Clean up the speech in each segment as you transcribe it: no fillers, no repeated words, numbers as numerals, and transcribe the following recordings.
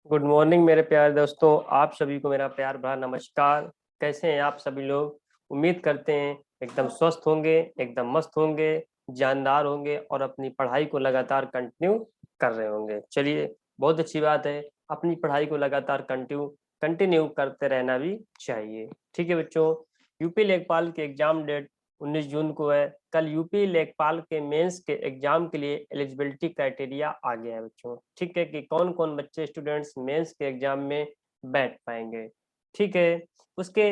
Good morning मेरे प्यारे दोस्तों, आप सभी को मेरा प्यार भरा नमस्कार। कैसे हैं आप सभी लोग? उम्मीद करते हैं एकदम स्वस्थ होंगे, एकदम मस्त होंगे, जानदार होंगे और अपनी पढ़ाई को लगातार कंटिन्यू कर रहे होंगे। चलिए, बहुत अच्छी बात है। अपनी पढ़ाई को लगातार कंटिन्यू कंटिन्यू करते रहना भी चाहिए। ठीक है बच्चों, यूपी लेखपाल के एग्जाम डेट 19 जून को है। कल यूपी लेखपाल के मेंस के एग्जाम के लिए एलिजिबिलिटी क्राइटेरिया आ गया है बच्चों। ठीक है कि कौन कौन बच्चे स्टूडेंट्स मेंस के एग्जाम में बैठ पाएंगे। ठीक है, उसके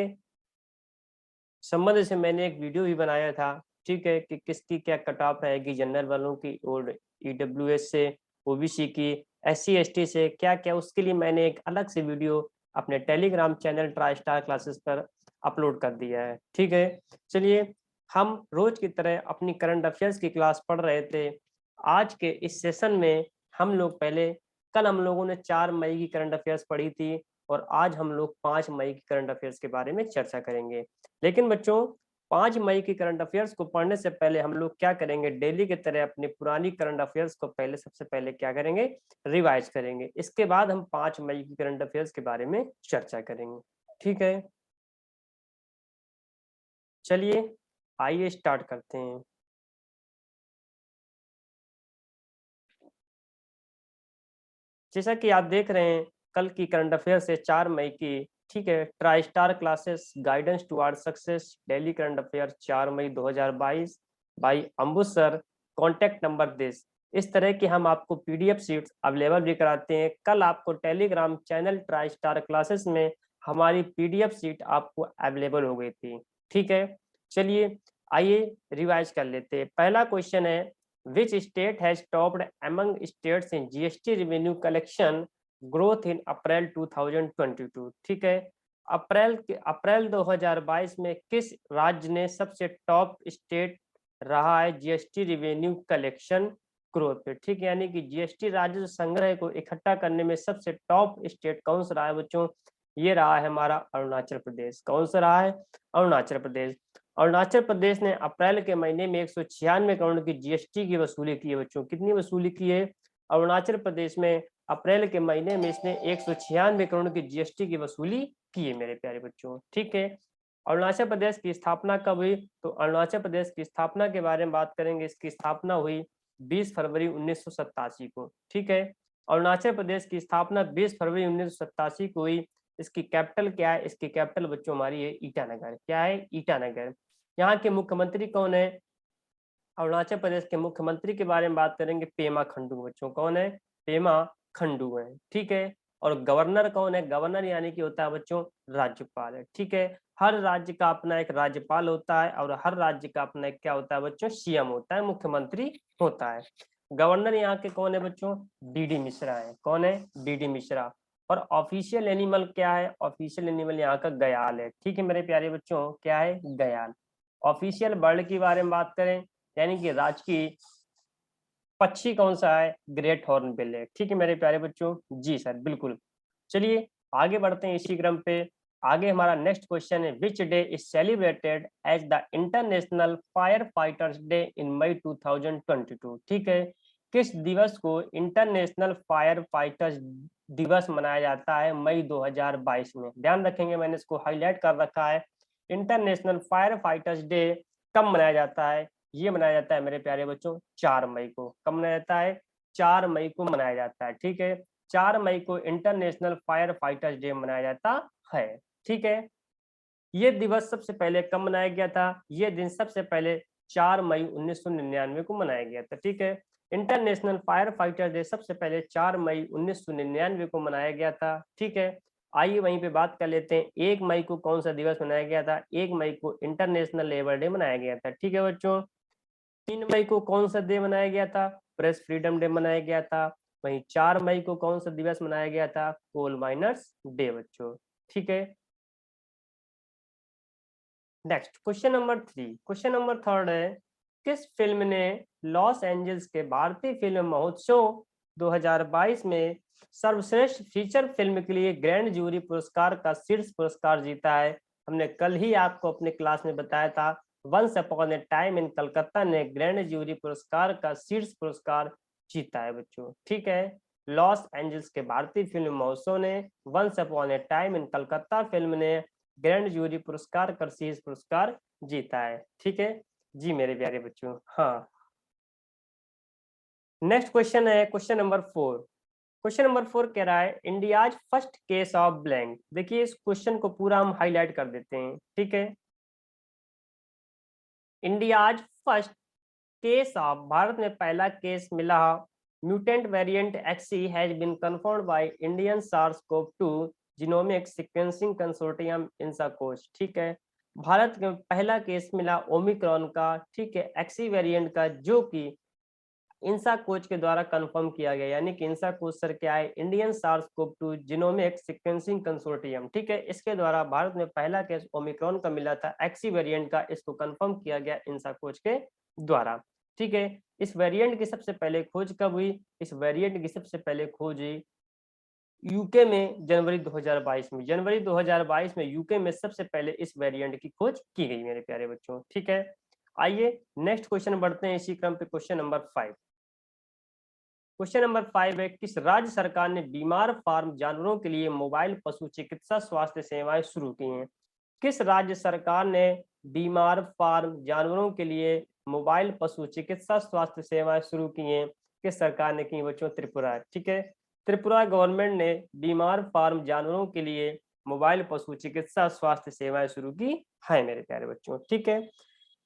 संबंध से मैंने एक वीडियो भी बनाया था। ठीक है कि किसकी क्या कट ऑफ रहेगी, जनरल वालों की और ईडब्ल्यूएस से, ओबीसी की, एससी एसटी से क्या क्या, उसके लिए मैंने एक अलग से वीडियो अपने Telegram channel try star classes पर अपलोड कर दिया है। ठीक है, चलिए, हम रोज की तरह अपनी करंट अफेयर्स की क्लास पढ़ रहे थे। आज के इस सेशन में हम लोग कल हम लोगों ने 4 मई की करंट अफेयर्स पढ़ी थी और आज हम लोग 5 मई की करंट अफेयर्स के बारे में चर्चा करेंगे। लेकिन बच्चों, 5 मई की करंट अफेयर्स को पढ़ने से पहले हम लोग क्या करेंगे, डेली की तरह अपनी पुरानी करंट अफेयर्स को सबसे पहले क्या करेंगे, रिवाइज करेंगे। इसके बाद हम 5 मई की करंट अफेयर्स के बारे में चर्चा करेंगे। ठीक है, चलिए आइए स्टार्ट करते हैं। जैसा कि आप देख रहे हैं, कल की करंट अफेयर्स है 4 मई की। ठीक है, try star classes guidance toward success daily current affair 4 मई 2022 by Ambuj sir. Contact number this. इस तरह की हम आपको पीडीएफ शीट्स अवेलेबल भी कराते हैं। कल आपको Telegram channel try star classes में हमारी पीडीएफ शीट आपको अवेलेबल हो गई थी। ठीक है, चलिए आइए रिवाइज कर लेते हैं। पहला क्वेश्चन है, which state has topped among states in GST revenue collection growth in April 2022? ठीक है, अप्रैल 2022 में किस राज्य ने सबसे टॉप स्टेट रहा है जीएसटी रिवेन्यू कलेक्शन ग्रोथ पे? ठीक है, यानी कि जीएसटी राजस्व संग्रह को इकट्ठा करने में सबसे टॉप स्टेट कौन सा रहा है बच्चों? ये रहा है हमारा अरुणाचल प्रदेश। कौन सा रहा है? अरुणाचल प्रदेश। अरुणाचल प्रदेश ने अप्रैल के महीने में 196 करोड़ की जीएसटी की वसूली की है बच्चों। कितनी वसूली की है? अरुणाचल प्रदेश में अप्रैल के महीने में इसने 196 करोड़ की जीएसटी की वसूली की है मेरे प्यारे बच्चों। ठीक है, अरुणाचल प्रदेश की स्थापना कब हुई? तो अरुणाचल प्रदेश की स्थापना के बारे में बात करेंगे। इसकी स्थापना हुई 20 फरवरी 1987 को। ठीक है, अरुणाचल प्रदेश की स्थापना 20 फरवरी 1987 को हुई। इसकी कैपिटल क्या है? इसकी कैपिटल बच्चों हमारी है ईटानगर। क्या है? ईटानगर। यहाँ के मुख्यमंत्री कौन है? अरुणाचल प्रदेश के मुख्यमंत्री के बारे में बात करेंगे, पेमा खंडू बच्चों। कौन है? पेमा खंडू है। ठीक है, और गवर्नर कौन है? गवर्नर यानी कि होता है बच्चों राज्यपाल है। ठीक है, हर राज्य का अपना एक राज्यपाल होता है और हर राज्य का अपना एक क्या होता है बच्चों? सीएम होता है, मुख्यमंत्री होता है। गवर्नर यहाँ के कौन है बच्चों? डीडी मिश्रा है। कौन है? डीडी मिश्रा। और ऑफिशियल एनिमल क्या है? ऑफिशियल एनिमल यहाँ का गयाल है। ठीक है मेरे प्यारे बच्चों, क्या है? गयाल। ऑफिशियल बर्ड के बारे में बात करें, यानी कि राजकीय पक्षी कौन सा है? ग्रेट हॉर्नबिल है। ठीक है मेरे प्यारे बच्चों, जी सर, बिल्कुल। चलिए आगे बढ़ते हैं इसी क्रम पे। आगे हमारा नेक्स्ट क्वेश्चन है, which day is celebrated as the international fire fighters day in May 2022? ठीक है, किस दिवस को इंटरनेशनल फायर फाइटर्स दिवस मनाया जाता है मई 2022 में? ध्यान रखेंगे, मैंने इसको हाईलाइट कर रखा है। इंटरनेशनल फायर फाइटर्स डे कब मनाया जाता है? ये मनाया जाता है मेरे प्यारे बच्चों 4 मई को। कब मनाया जाता है? 4 मई को मनाया जाता है। ठीक है, 4 मई को इंटरनेशनल फायर फाइटर्स डे मनाया जाता है। ठीक है, ये दिवस सबसे पहले कब मनाया गया था? ये दिन सबसे पहले 4 मई 1999 को मनाया गया था। ठीक है, इंटरनेशनल फायर फाइटर डे सबसे पहले 4 मई 1999 को मनाया गया था। ठीक है, आइए वहीं पे बात कर लेते हैं, 1 मई को कौन सा दिवस मनाया गया था? 1 मई को इंटरनेशनल लेबर डे मनाया गया था। ठीक है बच्चों, 3 मई को कौन सा डे मनाया गया था? प्रेस फ्रीडम डे मनाया गया था। वहीं 4 मई को कौन सा दिवस मनाया गया था? कोल माइनर्स डे बच्चों। ठीक है, next question number 3। Question number 3 है, किस फिल्म ने लॉस एंजल्स के भारतीय फिल्म महोत्सव 2022 में सर्वश्रेष्ठ फीचर फिल्म के लिए ग्रैंड जूरी पुरस्कार का शीर्ष पुरस्कार जीता है? हमने कल ही आपको अपने क्लास में बताया था, once upon a time in Calcutta ने ग्रैंड जूरी पुरस्कार का शीर्ष पुरस्कार जीता है बच्चों। ठीक है, लॉस एंजल्स के भारतीय फिल्म महोत्सव ने, once upon a time in Calcutta film ने ग्रैंड जूरी पुरस्कार कर्सीज पुरस्कार जीता है। ठीक है जी मेरे प्यारे बच्चों। हाँ, नेक्स्ट क्वेश्चन है क्वेश्चन नंबर 4। क्वेश्चन नंबर 4 कह रहा है India's first case of blank. देखिए इस क्वेश्चन को पूरा हम हाईलाइट कर देते हैं। ठीक है, India's first case of, Bharat में पहला केस मिला mutant variant XE has been confirmed by Indian सार्स-CoV-2 जीनोमिक सीक्वेंसिंग कंसोर्टियम इंसाकोच। ठीक है, भारत में पहला केस मिला ओमिक्रॉन का, ठीक है, एक्सी वेरिएंट का, जो कि इंसा कोच के द्वारा कंफर्म किया गया, यानी कि इंसा कोच सर क्या है, इंडियन सार्स-CoV-2 जीनोमिक सीक्वेंसिंग कंसोर्टियम। ठीक है, इसके द्वारा भारत में पहला केस ओमिक्रॉन का मिला था एक्सी वेरिएंट का, इसको कंफर्म किया गया इंसा कोच के द्वारा। ठीक है, इस वेरिएंट की सबसे पहले खोज कब हुई? इस वेरिएंट की सबसे पहले खोज हुई यूके में जनवरी 2022 में। जनवरी 2022 में यूके में सबसे पहले इस वेरिएंट की खोज की गई मेरे प्यारे बच्चों। ठीक है, आइए नेक्स्ट क्वेश्चन बढ़ते हैं इसी क्रम पे, क्वेश्चन नंबर 5। क्वेश्चन नंबर 5 है किस राज्य सरकार ने बीमार फार्म जानवरों के लिए मोबाइल पशु चिकित्सा स्वास्थ्य सेवाएं शुरू की हैं? किस राज्य सरकार ने बीमार फार्म जानवरों के लिए मोबाइल पशु चिकित्सा स्वास्थ्य सेवाएं शुरू की हैं? किस सरकार ने की बच्चों? त्रिपुरा। ठीक है, त्रिपुरा गवर्नमेंट ने बीमार फार्म जानवरों के लिए मोबाइल पशु चिकित्सा स्वास्थ्य सेवाएं शुरू की है मेरे प्यारे बच्चों। ठीक है,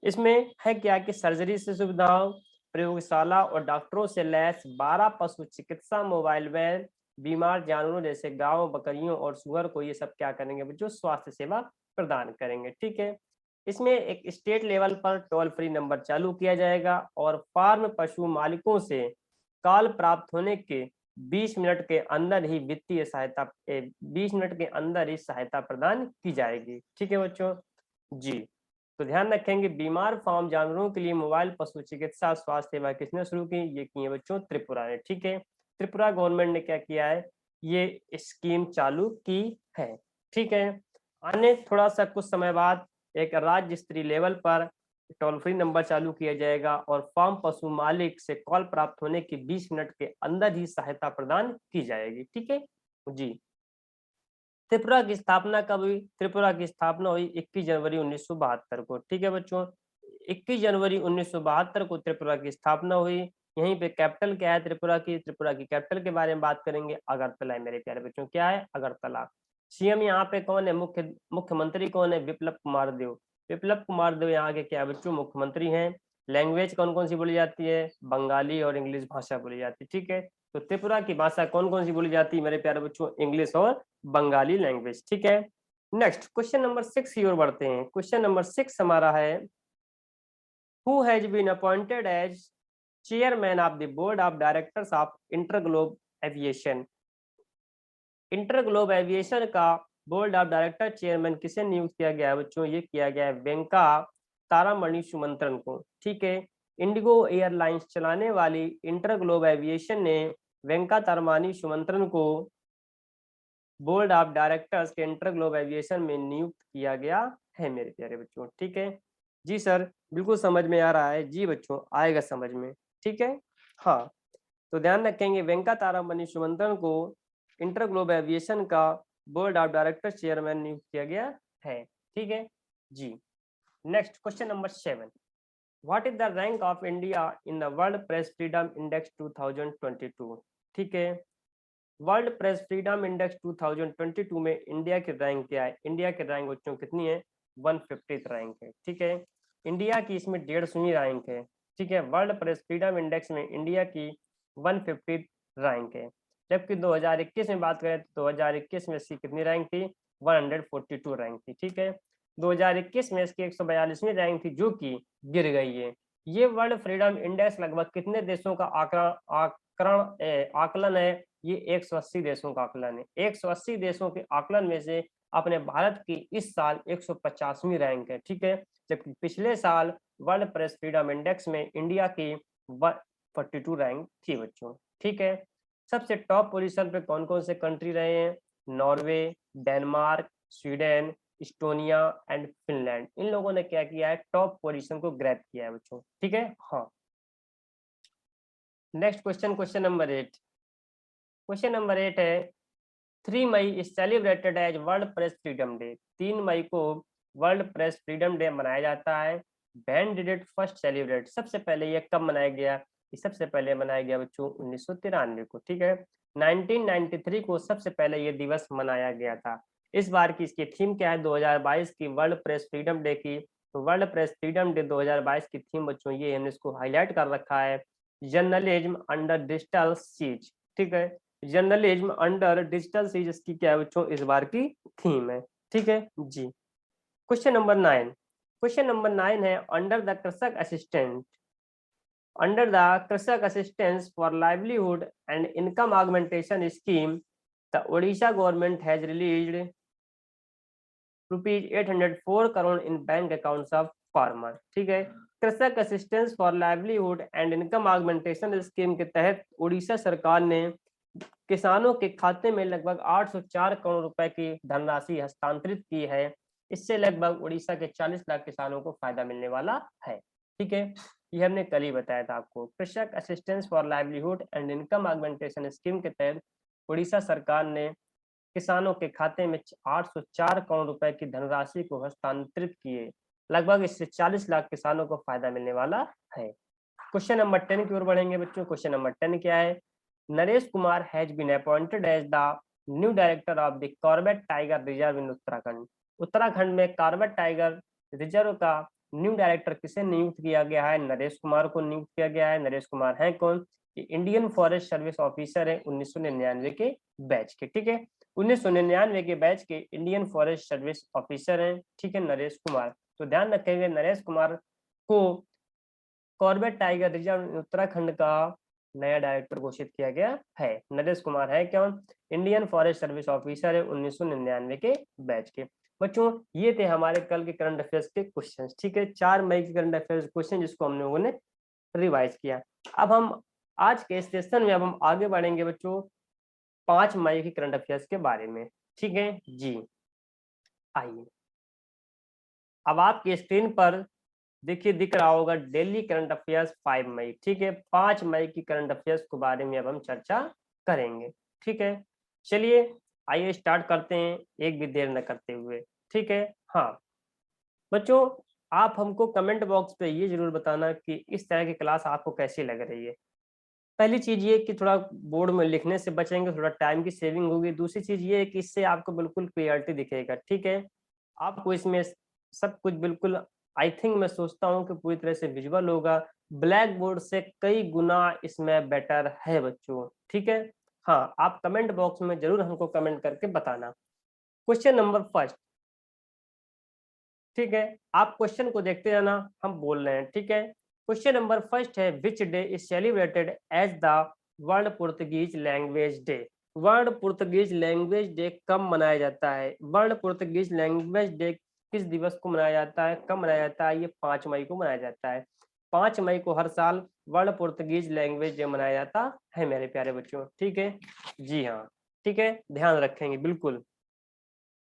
इसमें है क्या कि सर्जरी से सुविधाओं, प्रयोगशाला और डॉक्टरों से लैस 12 पशु चिकित्सा मोबाइल वैन बीमार जानवरों जैसे गायों, बकरियों और सुअर को ये सब क्या करेंगे बच्चों? स्वास्थ्य सेवा प्रदान करेंगे। ठीक है, इसमें एक स्टेट लेवल पर टोल फ्री नंबर चालू किया जाएगा और फार्म पशु मालिकों से कॉल प्राप्त होने के 20 मिनट के अंदर ही वित्तीय सहायता 20 मिनट के अंदर ही सहायता प्रदान की जाएगी। ठीक है बच्चों जी, तो ध्यान रखेंगे बीमार फार्म जानवरों के लिए मोबाइल पशु चिकित्सा स्वास्थ्य सेवा किसने शुरू की? ये की है बच्चों त्रिपुरा ने। ठीक है, त्रिपुरा गवर्नमेंट ने क्या किया है? ये स्कीम चालू की है। ठीक है, आने थोड़ा सा कुछ समय बाद एक राज्य स्तरीय लेवल पर टोल फ्री नंबर चालू किया जाएगा और फार्म पशु मालिक से कॉल प्राप्त होने के 20 मिनट के अंदर ही सहायता प्रदान की जाएगी। ठीक है जी, त्रिपुरा की स्थापना कब हुई? त्रिपुरा की स्थापना हुई 21 जनवरी 1972 को। ठीक है बच्चों, 21 जनवरी 1972 को त्रिपुरा की स्थापना हुई। यहीं पे कैपिटल क्या है त्रिपुरा की? त्रिपुरा की कैपिटल के बारे में बात करेंगे, अगरतला है मेरे प्यारे बच्चों। क्या है? अगरतला। सीएम यहाँ पे कौन है? मुख्यमंत्री कौन है? विप्लव कुमार देव। विप्लव कुमार देव यहाँ के क्या है बच्चों? मुख्यमंत्री हैं। लैंग्वेज कौन कौन सी बोली जाती है? बंगाली और इंग्लिश भाषा बोली जाती है। ठीक है, तो त्रिपुरा की भाषा कौन कौन सी बोली जाती है मेरे प्यारे बच्चों? इंग्लिश और बंगाली लैंग्वेज। ठीक है, नेक्स्ट क्वेश्चन नंबर 6 की ओर बढ़ते हैं। क्वेश्चन नंबर 6 हमारा है who has been appointed as chairman of the board of directors of InterGlobe Aviation. InterGlobe aviation का बोर्ड ऑफ डायरेक्टर चेयरमैन किसे नियुक्त किया गया है बच्चों? ये किया गया है वेंका तारामणि सुमंत्रन को। ठीक है, इंडिगो एयरलाइंस चलाने वाली इंटरग्लोब एविएशन ने वेंका तारामणि सुमंत्रन को बोर्ड ऑफ डायरेक्टर्स के इंटरग्लोब एविएशन में नियुक्त किया गया है मेरे प्यारे बच्चों। ठीक है जी सर, बिल्कुल समझ में आ रहा है जी बच्चों, आएगा समझ में। ठीक है, हाँ, तो ध्यान रखेंगे वेंका तारामणि सुमंत्रन को इंटरग्लोब एविएशन का बोर्ड ऑफ डायरेक्टर चेयरमैन नियुक्त किया गया है। ठीक है जी, next question number 7। What is the rank of India in the world press freedom index 2022? ठीक है, वर्ल्ड प्रेस फ्रीडम इंडेक्स 2022 में इंडिया की रैंक क्या है? इंडिया की रैंक बच्चों कितनी है? 150th रैंक है। ठीक है, इंडिया की इसमें 150वीं रैंक है। ठीक है, वर्ल्ड प्रेस फ्रीडम इंडेक्स में इंडिया की 150th रैंक है। जबकि 2021 में बात करें तो 2021 में इसकी कितनी रैंक थी? 142 रैंक थी। ठीक है, 2021 में इसकी 142वीं रैंक थी जो कि गिर गई है। ये वर्ल्ड फ्रीडम इंडेक्स लगभग कितने देशों का आकलन है? ये 180 देशों का आकलन है। 180 देशों के आकलन में से अपने भारत की इस साल 150वीं रैंक है। ठीक है, जबकि पिछले साल वर्ल्ड प्रेस फ्रीडम इंडेक्स में इंडिया की 142 रैंक थी बच्चों। ठीक है, सबसे टॉप पोजीशन पे कौन कौन से कंट्री रहे हैं? Norway, Denmark, Sweden, Estonia and Finland. इन लोगों ने क्या किया है? टॉप पोजीशन को ग्रैब किया है बच्चों। ठीक है, हाँ, next question, question number 8। Question number 8 है 3 May is celebrated as world press freedom day. 3 मई को वर्ल्ड प्रेस फ्रीडम डे मनाया जाता है। When did it first celebrate, सबसे पहले ये कब मनाया गया? ये सबसे पहले मनाया गया बच्चों 1993 को, ठीक है। 1993 को सबसे पहले ये दिवस मनाया गया था। इस बार की इसकी थीम क्या है 2022 की वर्ल्ड प्रेस फ्रीडम डे की? तो वर्ल्ड प्रेस फ्रीडम डे 2022 की थीम बच्चों ये हमने इसको हाईलाइट कर रखा है, जर्नलिज्म अंडर डिजिटल सीज, ठीक है। जर्नलिज्म अंडर डिजिटल सीज इसकी क्या है बच्चों इस बार की थीम है, ठीक है जी। क्वेश्चन नंबर 9, क्वेश्चन नंबर 9 है अंडर द कृषक असिस्टेंट, अंडर द कृषक assistance for livelihood and income augmentation scheme the Odisha government has released rupees 804 crore in bank accounts of farmer, ठीक है। कृषक assistance for livelihood and income augmentation scheme के तहत उड़ीसा सरकार ने किसानों के खाते में लगभग 804 करोड़ रुपए की धनराशि हस्तांतरित की है। इससे लगभग उड़ीसा के 40 लाख किसानों को फायदा मिलने वाला है, ठीक है। ये हमने कल ही बताया था आपको। कृषक assistance for livelihood and income augmentation scheme के तहत उड़ीसा सरकार ने किसानों के खाते में 804 करोड़ रुपए की धनराशि को हस्तांतरित किए। लगभग इससे 40 लाख किसानों को फायदा मिलने वाला है। क्वेश्चन नंबर 10 की ओर बढ़ेंगे बच्चों। क्वेश्चन नंबर 10 क्या है? Naresh Kumar has been appointed as the new director of the Corbett tiger reserve in Uttarakhand. Uttarakhand में कॉर्बेट टाइगर रिजर्व का न्यू डायरेक्टर किसे नियुक्त किया गया है? नरेश कुमार को नियुक्त किया गया है। नरेश कुमार है कौन? इंडियन फॉरेस्ट सर्विस ऑफिसर है 1999 के बैच के, ठीक है। 1999 के बैच के इंडियन फॉरेस्ट सर्विस ऑफिसर हैं, ठीक है, नरेश कुमार। तो ध्यान रखेंगे नरेश कुमार को कॉर्बेट टाइगर रिजर्व उत्तराखंड का नया डायरेक्टर घोषित किया गया है। नरेश कुमार है कौन? इंडियन फॉरेस्ट सर्विस ऑफिसर है 1999 के बैच के। बच्चों ये थे हमारे कल के करंट अफेयर्स के क्वेश्चंस, ठीक है। 4 मई के करंट अफेयर्स क्वेश्चन जिसको हम लोगों ने रिवाइज किया। अब हम आज के सेशन में अब हम आगे बढ़ेंगे बच्चों 5 मई की करंट अफेयर्स के बारे में, ठीक है जी। आइए अब आपकी स्क्रीन पर देखिए दिख रहा होगा डेली करंट अफेयर्स 5 मई, ठीक है। 5 मई की करंट अफेयर्स के बारे में अब हम चर्चा करेंगे, ठीक है। चलिए आइए स्टार्ट करते हैं एक भी देर न करते हुए, ठीक है। हाँ बच्चों आप हमको कमेंट बॉक्स पे ये जरूर बताना कि इस तरह की क्लास आपको कैसी लग रही है। पहली चीज ये कि थोड़ा बोर्ड में लिखने से बचेंगे, थोड़ा टाइम की सेविंग होगी। दूसरी चीज ये है कि इससे आपको बिल्कुल क्लियरिटी दिखेगा, ठीक है। आपको इसमें सब कुछ बिल्कुल आई थिंक मैं सोचता हूँ कि पूरी तरह से विजुअल होगा। ब्लैक बोर्ड से कई गुना इसमें बेटर है बच्चों, ठीक है। हाँ आप कमेंट बॉक्स में जरूर हमको कमेंट करके बताना। क्वेश्चन नंबर फर्स्ट, ठीक है। आप क्वेश्चन को देखते जाना, हम बोल रहे हैं, ठीक है। क्वेश्चन नंबर फर्स्ट है which day is celebrated as the world Portuguese language day. World Portuguese language day कब मनाया जाता है? वर्ल्ड पुर्तगीज लैंग्वेज डे किस दिवस को मनाया जाता है, कब मनाया जाता है? ये 5 मई को मनाया जाता है। 5 मई को हर साल वर्ल्ड पुर्तगीज लैंग्वेज डे मनाया जाता है मेरे प्यारे बच्चों, ठीक है जी हाँ, ठीक है, ध्यान रखेंगे बिल्कुल।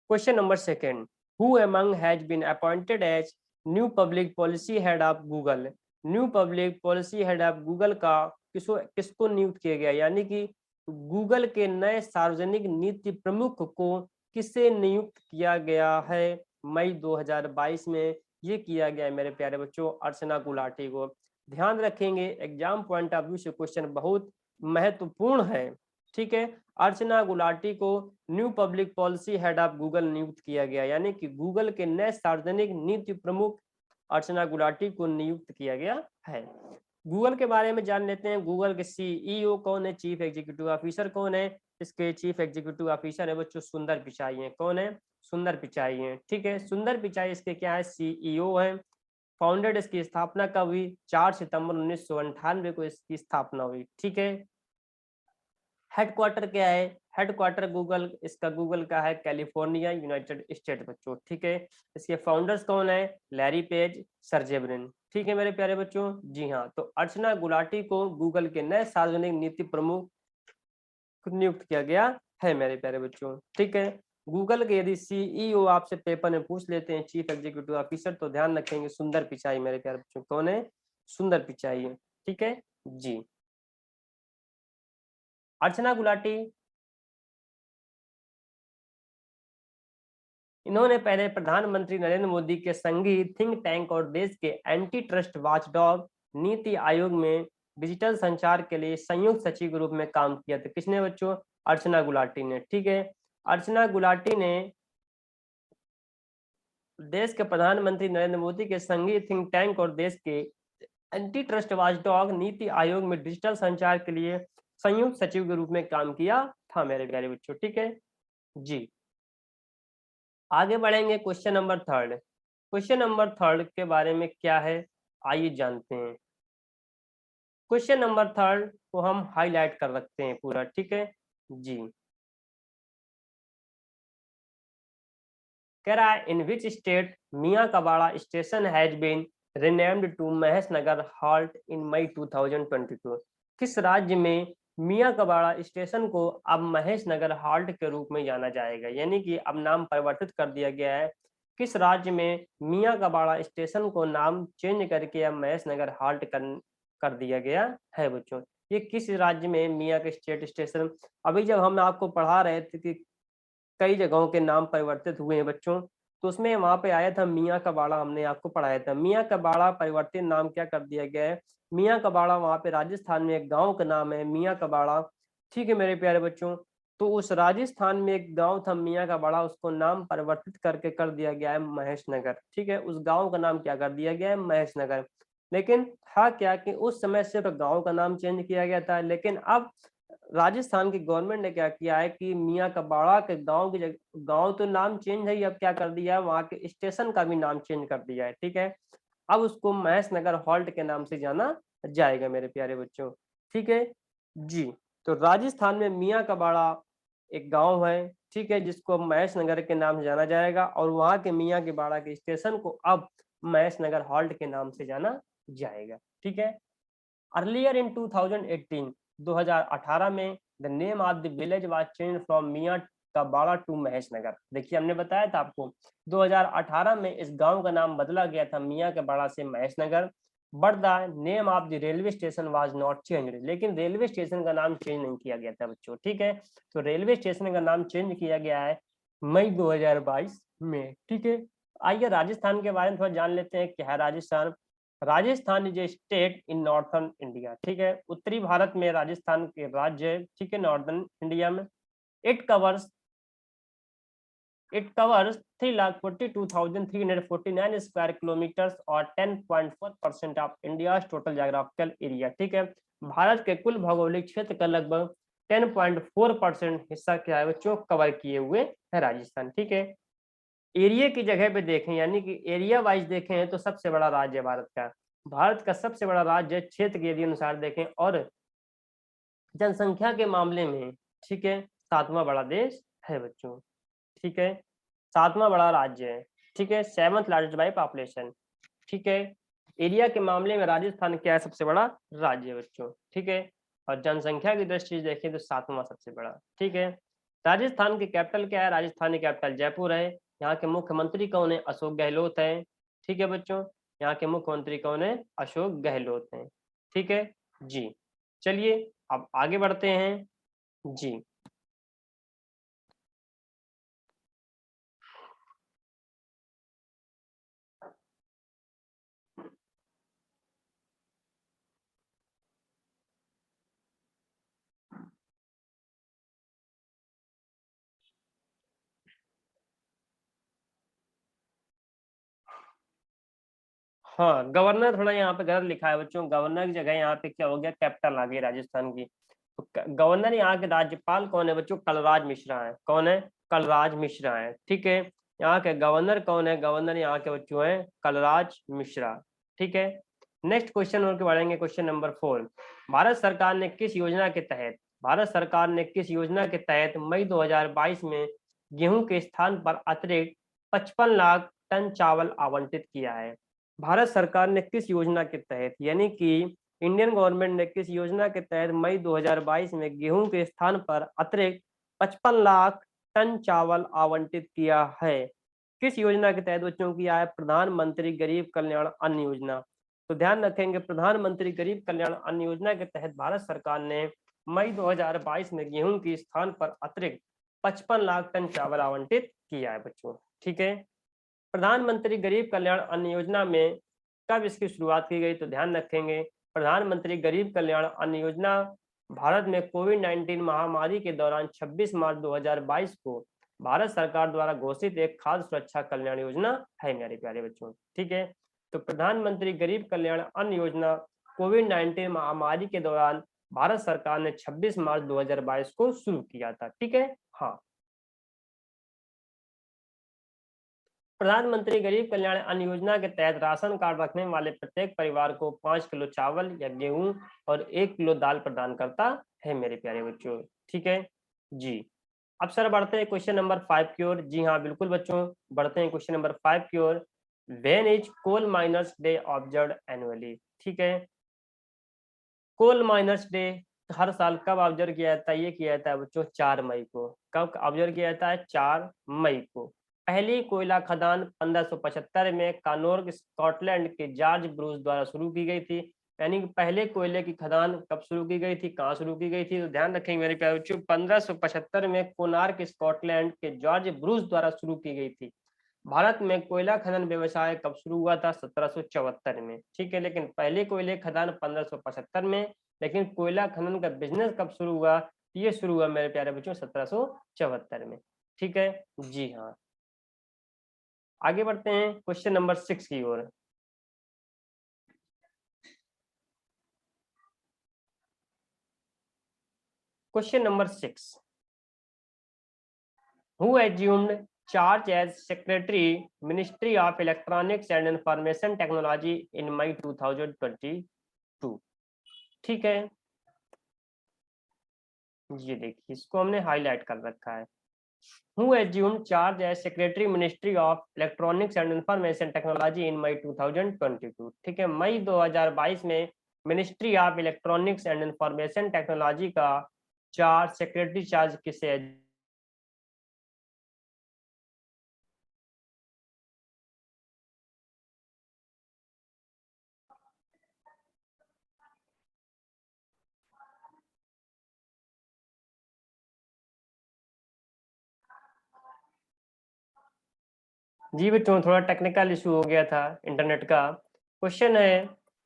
Question number second, who among has been appointed as new public policy head of Google? New public policy head of Google का किसको नियुक्त किया गया, यानी कि गूगल के नए सार्वजनिक नीति प्रमुख को किसे नियुक्त किया गया है मई 2022 में? ये किया गया है मेरे प्यारे बच्चों अर्चना गुलाटी को। ध्यान रखेंगे एग्जाम पॉइंट ऑफ व्यू से क्वेश्चन बहुत महत्वपूर्ण है, ठीक है। अर्चना गुलाटी को new public policy head of Google नियुक्त किया गया, यानी कि गूगल के नए सार्वजनिक नीति प्रमुख अर्चना गुलाटी को नियुक्त किया गया है। गूगल के बारे में जान लेते हैं। गूगल के सीईओ कौन है, चीफ एग्जीक्यूटिव ऑफिसर कौन है? इसके चीफ एग्जीक्यूटिव ऑफिसर है बच्चों सुंदर पिचाई है। कौन है? सुंदर पिचाई है, ठीक है। सुंदर पिचाई इसके क्या है, सीईओ है। फाउंडेड इसकी स्थापना कब हुई? 4 सितंबर 1998 को इसकी स्थापना हुई, ठीक है। हेडक्वार्टर क्या है? हेडक्वार्टर गूगल इसका गूगल का है कैलिफोर्निया यूनाइटेड स्टेट बच्चों, ठीक है। इसके फाउंडर्स कौन है? लैरी पेज, सर्जे ब्रिन, ठीक है मेरे प्यारे बच्चों जी हाँ। तो अर्चना गुलाटी को गूगल के नए सार्वजनिक नीति प्रमुख नियुक्त किया गया है मेरे प्यारे बच्चों, ठीक है। गूगल के यदि सीईओ आपसे पेपर में पूछ लेते हैं चीफ एग्जीक्यूटिव ऑफिसर, तो ध्यान रखेंगे सुंदर पिचाई मेरे प्यारे बच्चों। कौन है? सुंदर पिचाई है, ठीक है जी। अर्चना गुलाटी, इन्होंने पहले प्रधानमंत्री नरेंद्र मोदी के संगी थिंक टैंक और देश के anti trust watchdog NITI Aayog में डिजिटल संचार के लिए संयुक्त सचिव के रूप में काम किया था। किसने बच्चों? अर्चना गुलाटी ने। ठीक है, अर्चना गुलाटी ने देश के प्रधानमंत्री नरेंद्र मोदी के संगी थिंक टैंक और देश के anti trust watchdog NITI Aayog में डिजिटल संचार के लिए संयुक्त सचिव के रूप में काम किया था मेरे प्यारे बच्चों। ठीक है जी, आगे बढ़ेंगे। Question number third, question number third के बारे में क्या है आइए जानते हैं। क्वेश्चन नंबर थर्ड को हम हाईलाइट कर रखते हैं पूरा। ठीक है जी, कह रहा है in which state Miyan Kabada station has been renamed to Mahesh Nagar halt in May 2022। किस राज्य में मियां कबाड़ा स्टेशन को अब महेश नगर हॉल्ट के रूप में जाना जाएगा, यानी कि अब नाम परिवर्तित कर दिया गया है। किस राज्य में मियां कबाड़ा स्टेशन को नाम चेंज करके अब महेश नगर हॉल्ट कर दिया गया है बच्चों? ये किस राज्य में मियां के स्टेट स्टेशन, अभी जब हम आपको पढ़ा रहे थे कि कई जगहों के नाम परिवर्तित हुए हैं बच्चों, तो उसमें वहां पे आया था मियां का बाड़ा, हमने आपको पढ़ाया था। मियां का बाड़ा परिवर्तित नाम क्या कर दिया गया है? मियां का बाड़ा वहां पे राजस्थान में एक गांव का नाम है मियां का बाड़ा। ठीक है मेरे प्यारे बच्चों, तो उस राजस्थान में एक गांव था मियां का बाड़ा, उसको नाम परिवर्तित करके कर दिया गया है महेश नगर। ठीक है, उस गांव का नाम क्या कर दिया गया है? महेश नगर। लेकिन था क्या कि उस समय सिर्फ गांव का नाम चेंज किया गया था, लेकिन अब राजस्थान की गवर्नमेंट ने क्या किया है कि मियां कबाड़ा के गांव की जगह, गांव तो नाम चेंज है, अब क्या कर दिया है वहां के स्टेशन का भी नाम चेंज कर दिया है। ठीक है, अब उसको महेश नगर हॉल्ट के नाम से जाना जाएगा मेरे प्यारे बच्चों। ठीक है जी, तो राजस्थान में मियां कबाड़ा एक गांव है, ठीक है, जिसको महेश नगर के नाम से जाना जाएगा, और वहां के मियां के बाड़ा के स्टेशन को अब महेश नगर हॉल्ट के नाम से जाना जाएगा। ठीक है, अर्लियर इन 2018 2018 में the name of the village was change from Miyan Ka Bara to Mahesh नगर। देखिए हमने बताया था आपको 2018 में इस गांव का नाम बदला गया था मियां के बाड़ा से Mahesh Nagar. But the name of the railway station was not change, लेकिन रेलवे स्टेशन का नाम चेंज नहीं किया गया था बच्चों। ठीक है, तो रेलवे स्टेशन का नाम चेंज किया गया है मई 2022 में। ठीक है, आइए राजस्थान के बारे में थोड़ा जान लेते हैं क्या है Rajasthan. Rajasthan is a state in northern India. ठीक है, उत्तरी भारत में राजस्थान के राज्य है। ठीक है, नॉर्दर्न इंडिया में इट कवर्स 3,42,349 स्क्वायर किलोमीटर और 10.4% of India total geographical area. ठीक है, भारत के कुल भौगोलिक क्षेत्र का लगभग 10.4% हिस्सा क्या है बच्चों कवर किए हुए है राजस्थान। ठीक है, एरिया की जगह पे देखें, यानी कि एरिया वाइज देखें तो सबसे बड़ा राज्य है भारत का। भारत का सबसे बड़ा राज्य है, क्षेत्र के यदि अनुसार देखें, और जनसंख्या के मामले में ठीक है सातवां बड़ा देश है बच्चों। ठीक है, सातवां बड़ा राज्य है। ठीक है, 7th लार्जेस्ट बाय पॉपुलेशन। ठीक है, एरिया के मामले में राजस्थान क्या है? सबसे बड़ा राज्य है बच्चों। ठीक है, और जनसंख्या की दृष्टि से देखें तो सातवां सबसे बड़ा। ठीक है, राजस्थान की कैपिटल क्या है? राजस्थान की कैपिटल जयपुर है। यहाँ के मुख्यमंत्री कौन है? अशोक गहलोत है। ठीक है बच्चों, यहाँ के मुख्यमंत्री कौन है? अशोक गहलोत हैं। ठीक है जी, चलिए अब आगे बढ़ते हैं जी। हाँ, गवर्नर थोड़ा यहाँ पे गलत लिखा है बच्चों, गवर्नर की जगह यहाँ पे क्या हो गया? कैपिटल आ गई राजस्थान की। तो गवर्नर यहाँ के राज्यपाल कौन है बच्चों? कलराज मिश्रा है। कौन है? कलराज मिश्रा है। ठीक है, यहाँ के गवर्नर कौन है? गवर्नर यहाँ के बच्चों है कलराज मिश्रा। ठीक है, नेक्स्ट क्वेश्चन और बढ़ेंगे। क्वेश्चन नंबर 4, भारत सरकार ने किस योजना के तहत, भारत सरकार ने किस योजना के तहत मई 2022 में गेहूं के स्थान पर अतिरिक्त 55 लाख टन चावल आवंटित किया है? भारत सरकार ने किस योजना के तहत, यानी कि इंडियन गवर्नमेंट ने किस योजना के तहत मई 2022 में गेहूं के स्थान पर अतिरिक्त 55 लाख टन चावल आवंटित किया है? किस योजना के तहत बच्चों किया है? प्रधानमंत्री गरीब कल्याण अन्न योजना। तो ध्यान रखेंगे, प्रधानमंत्री गरीब कल्याण अन्न योजना के तहत भारत सरकार ने मई 2022 में गेहूं के स्थान पर अतिरिक्त 55 लाख टन चावल आवंटित किया है बच्चों। ठीक है, प्रधानमंत्री गरीब कल्याण अन्न योजना में कब इसकी शुरुआत की गई, तो ध्यान रखेंगे प्रधानमंत्री गरीब कल्याण अन्न योजना भारत में कोविड-19 महामारी के दौरान 26 मार्च 2022 को भारत सरकार द्वारा घोषित एक खाद्य सुरक्षा कल्याण योजना है मेरे प्यारे बच्चों। ठीक है, तो प्रधानमंत्री गरीब कल्याण अन्न योजना कोविड-19 महामारी के दौरान भारत सरकार ने 26 मार्च 2022 को शुरू किया था। ठीक है, हाँ। प्रधानमंत्री गरीब कल्याण अन्न योजना के तहत राशन कार्ड रखने वाले प्रत्येक परिवार को 5 किलो चावल या गेहूं और 1 किलो दाल प्रदान करता है मेरे प्यारे बच्चों। ठीक है जी। अब सर बढ़ते हैं क्वेश्चन नंबर 5 की ओर। जी हाँ बिल्कुल बच्चों, बढ़ते हैं क्वेश्चन नंबर 5 की ओर। When is coal miners day observed annually. ठीक है, कोल माइनर्स डे हर साल कब ऑब्जर्व किया जाता है, ये किया जाता है बच्चों 4 मई को। कब ऑब्जर्व किया जाता है, 4 मई को। पहली कोयला खदान 1575 में कानोर्ग स्कॉटलैंड के जॉर्ज ब्रूस द्वारा शुरू की गई थी। यानी कि पहले कोयले की खदान कब शुरू की गई थी, कहाँ शुरू की गई थी, तो ध्यान रखेंगे मेरे प्यारे बच्चों 1575 में कोनार्क स्कॉटलैंड के जॉर्ज ब्रूस द्वारा शुरू की गई थी। भारत में कोयला खनन व्यवसाय कब शुरू हुआ था, 1774 में। ठीक है, लेकिन पहले कोयले खदान 1575 में, लेकिन कोयला खनन का बिजनेस कब शुरू हुआ, ये शुरू हुआ मेरे प्यारे बच्चों 1774 में। ठीक है जी हाँ। आगे बढ़ते हैं क्वेश्चन नंबर 6 की ओर। Question number 6, who assumed charge as secretary ministry of electronics and information technology in May 2022। ठीक है, ये देखिए इसको हमने हाईलाइट कर रखा है। Who assumed charge as Secretary Ministry of Electronics and Information Technology in May 2022। ठीक है, मई 2022 में ministry of electronics and information technology का चार्ज सेक्रेटरी चार्ज किसे। जी बच्चों, थोड़ा टेक्निकल इशू हो गया था इंटरनेट का। क्वेश्चन है,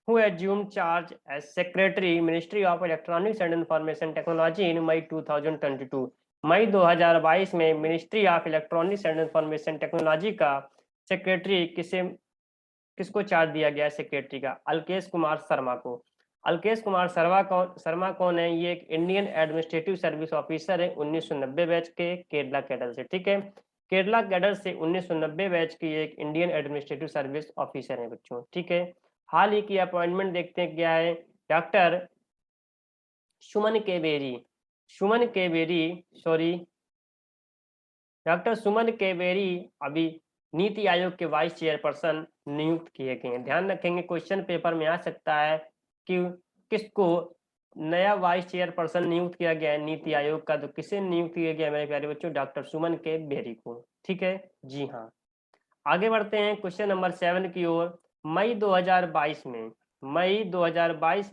who assumed charge as secretary ministry of electronics and information technology in May 2022। May 2022 में ministry of electronics and information technology का सेक्रेटरी किसको चार्ज दिया गया है, सेक्रेटरी का अल्केश कुमार शर्मा को। अल्केश कुमार शर्मा कौन है, ये एक इंडियन एडमिनिस्ट्रेटिव सर्विस ऑफिसर है 1990 बैच के केरला कैडर से। ठीक है, केरला कैडर से 1990 बैच की एक इंडियन एडमिनिस्ट्रेटिव सर्विस ऑफिसर है बच्चों। ठीक है, हाल ही की अपॉइंटमेंट देखते हैं क्या है, डॉक्टर सुमन के बेरी, सुमन के बेरी सॉरी डॉक्टर सुमन के बेरी अभी नीति आयोग के वाइस चेयरपर्सन नियुक्त किए गए हैं। ध्यान रखेंगे क्वेश्चन पेपर में आ सकता है कि किसको नया वाइस चेयरपर्सन नियुक्त किया गया है नीति आयोग का, तो किसे नियुक्त किया गया मेरे प्यारे बच्चों, डॉक्टर सुमन के बेरी को। ठीक है जी हाँ। आगे बढ़ते हैं क्वेश्चन नंबर 7 की ओर। मई 2022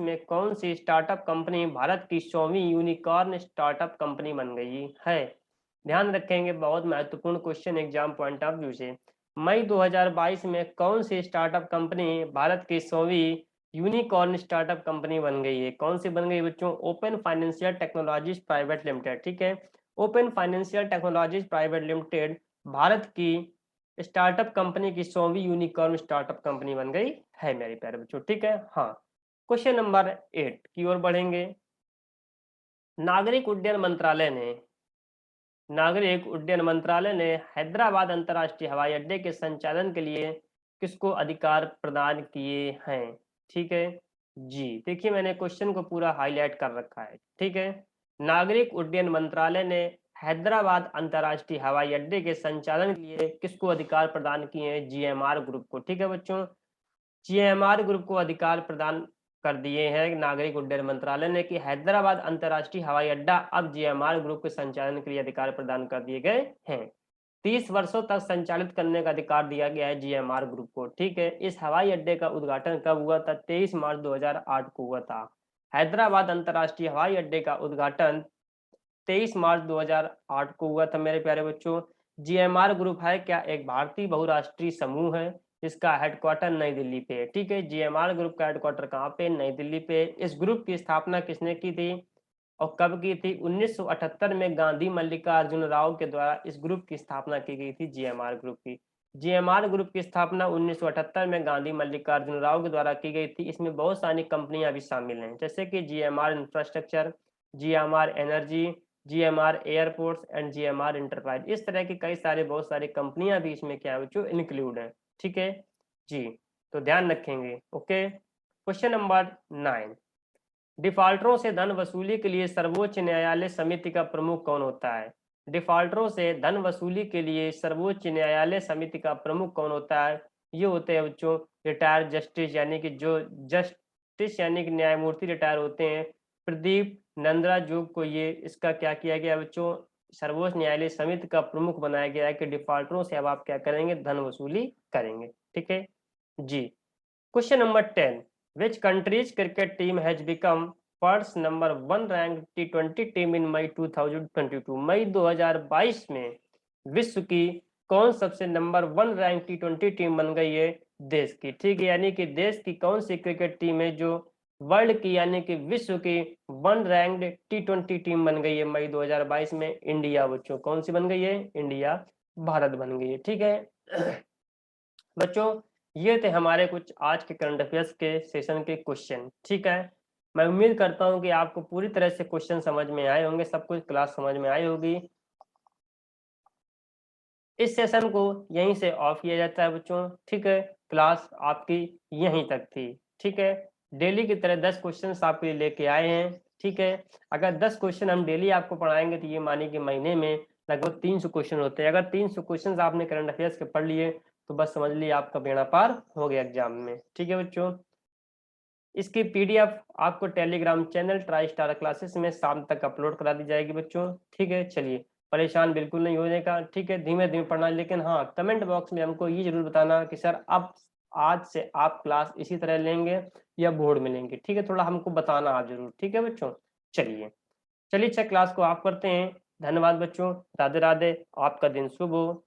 में कौन सी स्टार्टअप कंपनी भारत की 100वीं यूनिकॉर्न स्टार्टअप कंपनी बन गई है। ध्यान रखेंगे, बहुत महत्वपूर्ण question exam point of view से। मई 2022 में कौन सी स्टार्टअप कंपनी भारत की 100वीं यूनिकॉर्न स्टार्टअप कंपनी बन गई है, कौन सी बन गई बच्चों, open financial technologies private limited. ठीक है, open financial technologies private limited Bharat की स्टार्टअप कंपनी की 100वीं यूनिकॉर्न स्टार्टअप कंपनी बन गई है मेरे प्यारे बच्चों। ठीक है हाँ। क्वेश्चन नंबर 8 की ओर बढ़ेंगे। नागरिक उड्डयन मंत्रालय ने हैदराबाद अंतर्राष्ट्रीय हवाई अड्डे के संचालन के लिए किसको अधिकार प्रदान किए हैं। ठीक है जी, देखिए मैंने क्वेश्चन को पूरा हाईलाइट कर रखा है। ठीक है, नागरिक उड्डयन मंत्रालय ने हैदराबाद अंतर्राष्ट्रीय हवाई अड्डे के संचालन के लिए किसको अधिकार प्रदान किए हैं, जीएमआर ग्रुप को। ठीक है बच्चों, जीएमआर ग्रुप को अधिकार प्रदान कर दिए हैं नागरिक उड्डयन मंत्रालय ने कि हैदराबाद अंतर्राष्ट्रीय हवाई अड्डा अब जीएमआर ग्रुप के संचालन के लिए अधिकार प्रदान कर दिए गए हैं। 30 वर्षों तक संचालित करने का अधिकार दिया गया है जीएमआर ग्रुप को। ठीक है, इस हवाई अड्डे का उद्घाटन कब हुआ था, 23 मार्च 2008 को हुआ था। हैदराबाद अंतर्राष्ट्रीय हवाई अड्डे का उद्घाटन 23 मार्च 2008 को हुआ था मेरे प्यारे बच्चों। जीएमआर ग्रुप है क्या? एक भारतीय बहुराष्ट्रीय समूह है, इसका हेडक्वार्टर नई दिल्ली पे है। ठीक है, जीएमआर ग्रुप का हेडक्वार्टर कहाँ पे? नई दिल्ली पे। इस ग्रुप की स्थापना किसने की थी और कब की थी? 1978 में गांधी मल्लिकार्जुन राव के द्वारा इस ग्रुप की स्थापना की गई थी, जीएमआर ग्रुप की। जीएमआर ग्रुप की स्थापना 1978 में गांधी मल्लिकार्जुन राव के द्वारा की गई थी। इसमें बहुत सारी कंपनियां भी शामिल हैं, जैसे कि GMR infrastructure, GMR energy, GMR airports and GMR enterprise. इस तरह की कई सारे बहुत सारी कंपनियां भी इसमें क्या है बच्चों, इंक्लूड है। ठीक है जी, तो ध्यान रखेंगे। ओके, क्वेश्चन नंबर 9, डिफाल्टरों से धन वसूली के लिए सर्वोच्च न्यायालय समिति का प्रमुख कौन होता है? डिफाल्टरों से धन वसूली के लिए सर्वोच्च न्यायालय समिति का प्रमुख कौन होता है? ये होते हैं बच्चों रिटायर्ड जस्टिस, यानी कि जो जस्टिस यानी कि न्यायमूर्ति रिटायर होते हैं, प्रदीप नंद्राजोग को ये इसका क्या किया गया बच्चों, सर्वोच्च न्यायालय समिति का प्रमुख बनाया गया है कि डिफाल्टरों से अब आप क्या करेंगे, धन वसूली करेंगे। ठीक है जी। Question number 10. Which country's cricket team has become first number one ranked T20 team in May 2022? May 2022 में विश्व की कौन सबसे number one rank T20 team बन गई है? देश की। ठीक है, यानी कि देश की कौन सी क्रिकेट टीम है जो वर्ल्ड की यानी कि विश्व की वन रैंक्ड T20 टीम बन गई है मई 2022 में? इंडिया बच्चों। कौन सी बन गई है? इंडिया, भारत बन गई है। ठीक है बच्चों, ये थे हमारे कुछ आज के करंट अफेयर्स के सेशन के क्वेश्चन। ठीक है, मैं उम्मीद करता हूं कि आपको पूरी तरह से क्वेश्चन समझ में आए होंगे, सब कुछ क्लास समझ में आई होगी। इस सेशन को यहीं से ऑफ किया जाता है बच्चों। ठीक है, क्लास आपकी यहीं तक थी। ठीक है, डेली की तरह 10 क्वेश्चन आपके लिए लेके आए हैं। ठीक है, अगर 10 क्वेश्चन हम डेली आपको पढ़ाएंगे तो ये मानिए कि महीने में लगभग 300 क्वेश्चन होते हैं। अगर 300 क्वेश्चन आपने करंट अफेयर्स के पढ़ लिए तो बस समझ लीजिए आपका बेड़ा पार हो गया एग्जाम में। ठीक है बच्चों, इसकी पीडीएफ आपको Telegram channel try star classes में शाम तक अपलोड करा दी जाएगी बच्चों। ठीक है, चलिए परेशान बिल्कुल नहीं होने का। ठीक है, धीमे धीमे पढ़ना, लेकिन हाँ कमेंट बॉक्स में हमको ये जरूर बताना कि सर अब आज से आप क्लास इसी तरह लेंगे या बोर्ड में लेंगे। ठीक है, थोड़ा हमको बताना आप जरूर। ठीक है बच्चों, चलिए चलिए अच्छा, क्लास को आप करते हैं। धन्यवाद बच्चों, राधे राधे, आपका दिन शुभ हो।